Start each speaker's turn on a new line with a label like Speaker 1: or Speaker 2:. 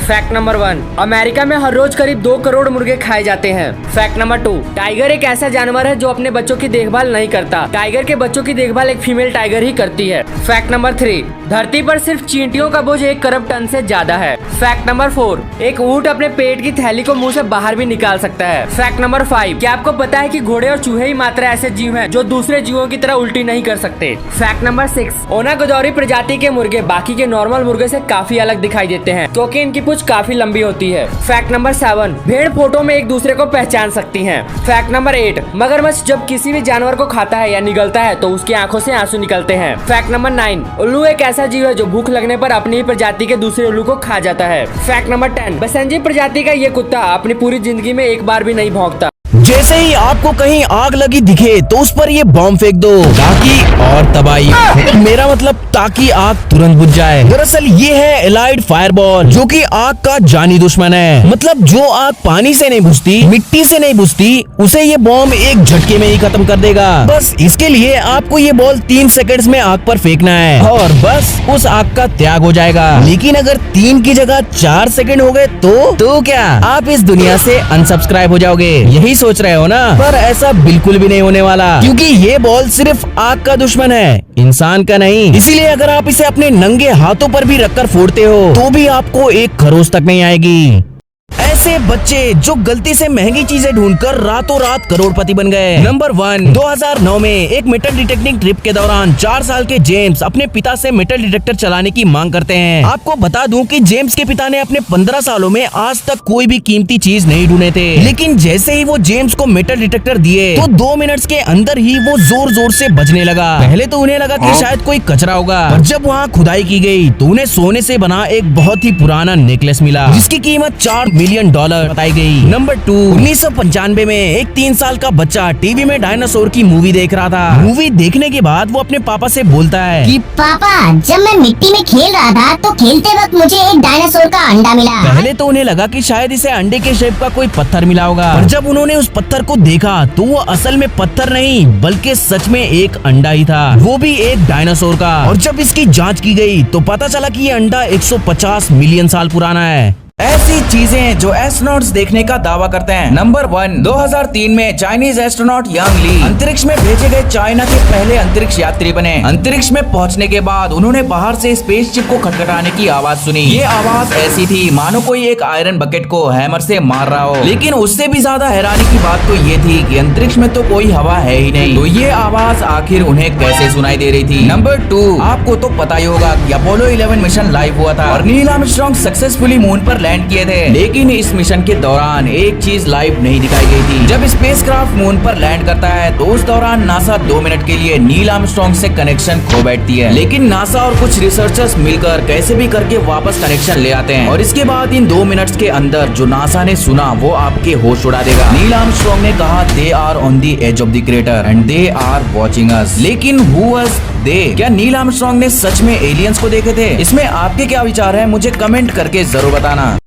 Speaker 1: Fact number 1, America में हर रोज करीब 2 करोड़ मुर्गे खाए जाते हैं। फैक्ट नंबर 2, टाइगर एक ऐसा जानवर है जो अपने बच्चों की देखभाल नहीं करता। टाइगर के बच्चों की देखभाल एक फीमेल टाइगर ही करती है। फैक्ट नंबर 3, धरती पर सिर्फ चींटियों का बोझ 1 करोड़ टन से ज्यादा है। फैक्ट नंबर 4, एक ऊंट अपने पेट की थैली को मुंह से बाहर भी निकाल सकता है। फैक्ट नंबर 5, क्या आपको पता है कि घोड़े और चूहे ही मात्र ऐसे जीव हैं जो दूसरे जीवों की तरह उल्टी नहीं कर सकते। फैक्ट नंबर 6, ओनागोदौरी प्रजाति के मुर्गे बाकी के नॉर्मल मुर्गे से काफी अलग दिखाई देते हैं क्योंकि इनकी पूंछ काफी लंबी होती है। फैक्ट नंबर 7, भेड़ फोटो में एक दूसरे को पहचान सकती हैं। फैक्ट नंबर 8, मगरमच्छ जब किसी भी जानवर को खाता है या निगलता है तो उसकी आंखों से आंसू निकलते हैं। फैक्ट नंबर 9, उल्लू एक ऐसा जीव है जो भूख लगने पर अपनी ही प्रजाति के दूसरे उल्लू को खा जाता है। फैक्ट नंबर 10, बसंजी प्रजाति का ये कुत्ता अपनी पूरी जिंदगी में एक बार भी नहीं भौंकता।
Speaker 2: जैसे ही आपको कहीं आग लगी दिखे तो उस पर ये बॉम्ब फेंक दो ताकि और तबाही, मेरा मतलब ताकि आग तुरंत बुझ जाए। दरअसल ये है एलाइड फायरबॉल जो कि आग का जानी दुश्मन है। मतलब जो आग पानी से नहीं बुझती, मिट्टी से नहीं बुझती, उसे ये बॉम्ब एक झटके में ही खत्म कर देगा। बस इसके लिए आपको ये बॉल 3 सेकंड्स में आग पर फेंकना है और बस उस आग का त्याग हो जाएगा। लेकिन अगर 3 की जगह 4 सेकंड हो गए तो क्या आप इस दुनिया से अनसब्सक्राइब हो जाओगे? यही सोच रहे हो ना? पर ऐसा बिल्कुल भी नहीं होने वाला क्योंकि ये बॉल सिर्फ आग का दुश्मन है, इंसान का नहीं। इसीलिए अगर आप इसे अपने नंगे हाथों पर भी रखकर फोड़ते हो तो भी आपको 1 खरोच तक नहीं आएगी। ऐसे बच्चे जो गलती से महंगी चीजें ढूंढकर रातों रात करोड़पति बन गए। नंबर 1, 2009 में एक मेटल डिटेक्टिंग ट्रिप के दौरान 4 साल के जेम्स अपने पिता से मेटल डिटेक्टर चलाने की मांग करते हैं। आपको बता दूं कि जेम्स के पिता ने अपने 15 सालों में आज तक कोई भी कीमती चीज नहीं ढूंढे थे। लेकिन जैसे ही वो जेम्स को मेटल डिटेक्टर दिए तो 2 मिनट्स के अंदर ही वो जोर जोर से बजने लगा। पहले तो उन्हें लगा कि शायद कोई कचरा होगा, पर जब वहाँ खुदाई की गई तो उन्हें सोने से बना एक बहुत ही पुराना नेकलेस मिला जिसकी कीमत $4 मिलियन बताई गई। नंबर 2, 1995 में एक 3 साल का बच्चा टीवी में डायनासोर की मूवी देख रहा था। मूवी देखने के बाद वो अपने पापा से बोलता है कि
Speaker 3: पापा, जब मैं मिट्टी में खेल रहा था तो खेलते वक्त मुझे एक डायनासोर का अंडा मिला।
Speaker 2: पहले तो उन्हें लगा कि शायद इसे अंडे के शेप का कोई पत्थर मिला होगा, पर जब उन्होंने उस पत्थर को देखा तो वो असल में पत्थर नहीं बल्कि सच में एक अंडा ही था, वो भी एक डायनासोर का। और जब इसकी जाँच की गयी तो पता चला कि ये अंडा 150 मिलियन साल पुराना है। ऐसी चीजें जो एस्ट्रोनॉट्स देखने का दावा करते हैं। नंबर 1, 2003 में चाइनीज एस्ट्रोनॉट यांग ली अंतरिक्ष में भेजे गए चाइना के पहले अंतरिक्ष यात्री बने। अंतरिक्ष में पहुंचने के बाद उन्होंने बाहर से स्पेसशिप को खटखटाने की आवाज सुनी। ये आवाज ऐसी थी मानो कोई एक आयरन बकेट को हैमर से मार रहा हो। लेकिन उससे भी ज्यादा हैरानी की बात तो ये थी कि अंतरिक्ष में तो कोई हवा है ही नहीं, तो ये आवाज आखिर उन्हें कैसे सुनाई दे रही थी। नंबर 2, आपको तो पता ही होगा कि अपोलो 11 मिशन लाइव हुआ था और नील आर्मस्ट्रांग सक्सेसफुली मून पर लैंड किए थे। लेकिन इस मिशन के दौरान एक चीज लाइव नहीं दिखाई गई थी। जब स्पेसक्राफ्ट मून पर लैंड करता है तो उस दौरान नासा 2 मिनट के लिए नील आर्मस्ट्रांग से कनेक्शन खो बैठती है। लेकिन नासा और कुछ रिसर्चर्स मिलकर कैसे भी करके वापस कनेक्शन ले आते हैं और इसके बाद इन 2 मिनट्स के अंदर जो नासा ने सुना वो आपके होश उड़ा देगा। नील आर्मस्ट्रांग ने कहा, they are on the edge of the crater and they are watching us. लेकिन हु वाज दे? क्या नील आर्मस्ट्रांग ने सच में एलियंस को देखे थे? इसमें आपके क्या विचार है? मुझे कमेंट करके जरूर बताना।